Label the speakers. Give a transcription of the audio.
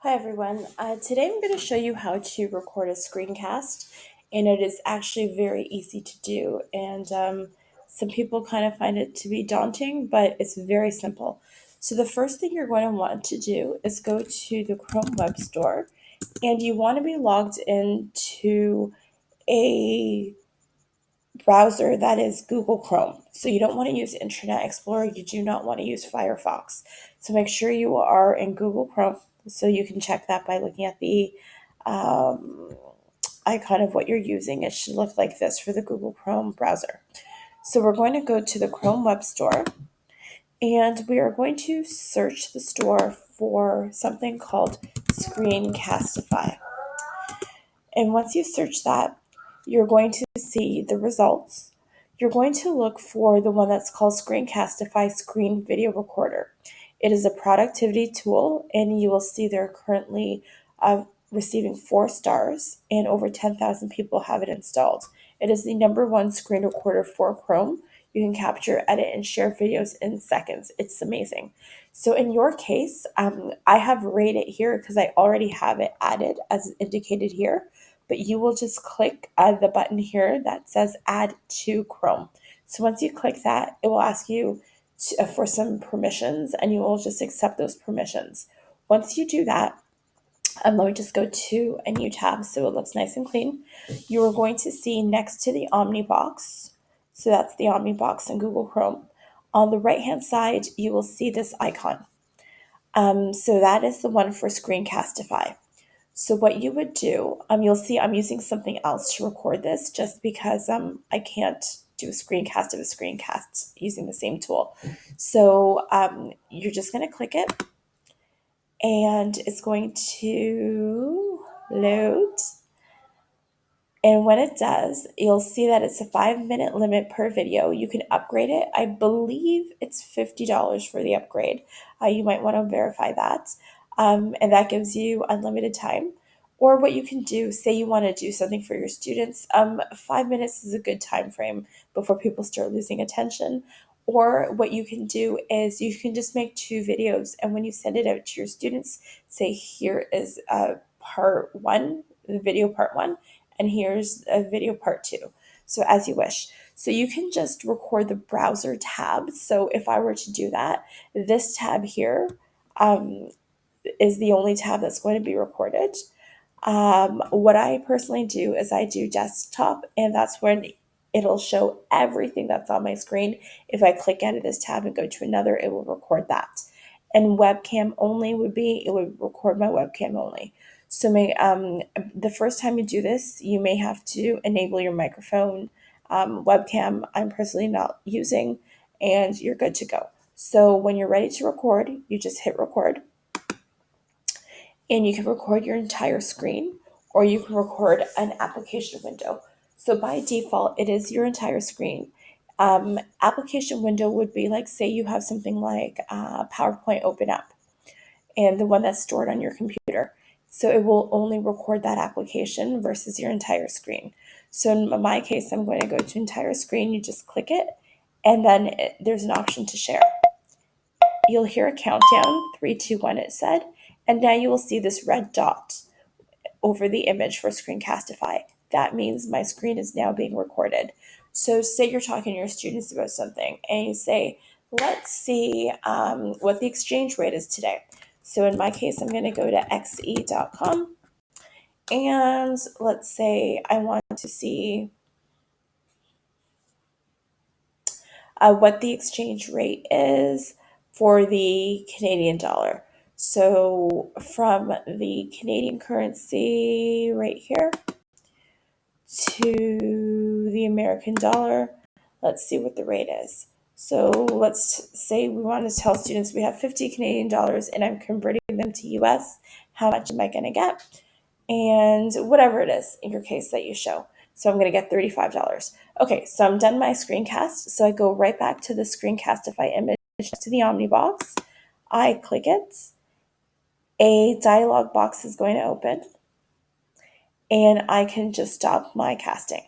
Speaker 1: Hi everyone. Today I'm going to show you how to record a screencast, and it is actually very easy to do. And some people kind of find it to be daunting, but it's very simple. So the first thing you're going to want to do is go to the Chrome Web Store, and you want to be logged into a browser that is Google Chrome. So you don't want to use Internet Explorer. You do not want to use Firefox. So make sure you are in Google Chrome. So you can check that by looking at the um, icon of what you're using. It should look like this for the Google Chrome browser. So we're going to go to the Chrome Web Store, and we are going to search the store for something called Screencastify. And once you search that, you're going to see the results. You're going to look for the one that's called Screencastify Screen Video Recorder. It is a productivity tool, and you will see they're currently receiving 4 stars, and over 10,000 people have it installed. It is the #1 screen recorder for Chrome. You can capture, edit, and share videos in seconds. It's amazing. So in your case, I have rated it here because I already have it added as indicated here, but you will just click the button here that says add to Chrome. So once you click that, it will ask you for some permissions, and you will just accept those permissions. Once you do that, let me just go to a new tab so it looks nice and clean. You are going to see next to the Omni box, so that's the Omni box in Google Chrome. On the right hand side, you will see this icon. So that is the one for Screencastify. So what you would do, you'll see I'm using something else to record this just because I can't do a screencast of a screencast using the same tool. So you're just going to click it, and it's going to load. And when it does, you'll see that it's a 5-minute limit per video. You can upgrade it. I believe it's $50 for the upgrade. You might want to verify that. And that gives you unlimited time. Or what you can do, say you want to do something for your students, 5 minutes is a good time frame before people start losing attention. Or what you can do is you can just make 2 videos, and when you send it out to your students, say here is part one, the video part one, and here's a video part 2. So as you wish. So you can just record the browser tab. So if I were to do that, this tab here is the only tab that's going to be recorded. What I personally do is I do desktop, and that's when it'll show everything that's on my screen. If I click out of this tab and go to another, it will record that. And webcam only it would record my webcam only. So the first time you do this, you may have to enable your microphone. Webcam, I'm personally not using, and you're good to go. So when you're ready to record, you just hit record, and you can record your entire screen, or you can record an application window. So by default, it is your entire screen. Application window would be like, say you have something like PowerPoint open up, and the one that's stored on your computer. So it will only record that application versus your entire screen. So in my case, I'm going to go to entire screen. You just click it, and then there's an option to share. You'll hear a countdown, 3, 2, 1, it said, and now you will see this red dot over the image for Screencastify. That means my screen is now being recorded. So say you're talking to your students about something, and you say, let's see what the exchange rate is today. So in my case, I'm going to go to xe.com, and let's say I want to see what the exchange rate is for the Canadian dollar. So from the Canadian currency right here to the American dollar, let's see what the rate is. So let's say we want to tell students we have 50 Canadian dollars and I'm converting them to US. How much am I going to get? And whatever it is in your case that you show. So I'm going to get $35. Okay, so I'm done my screencast. So I go right back to the Screencastify image to the Omni box. I click it. A dialog box is going to open, and I can just stop my casting.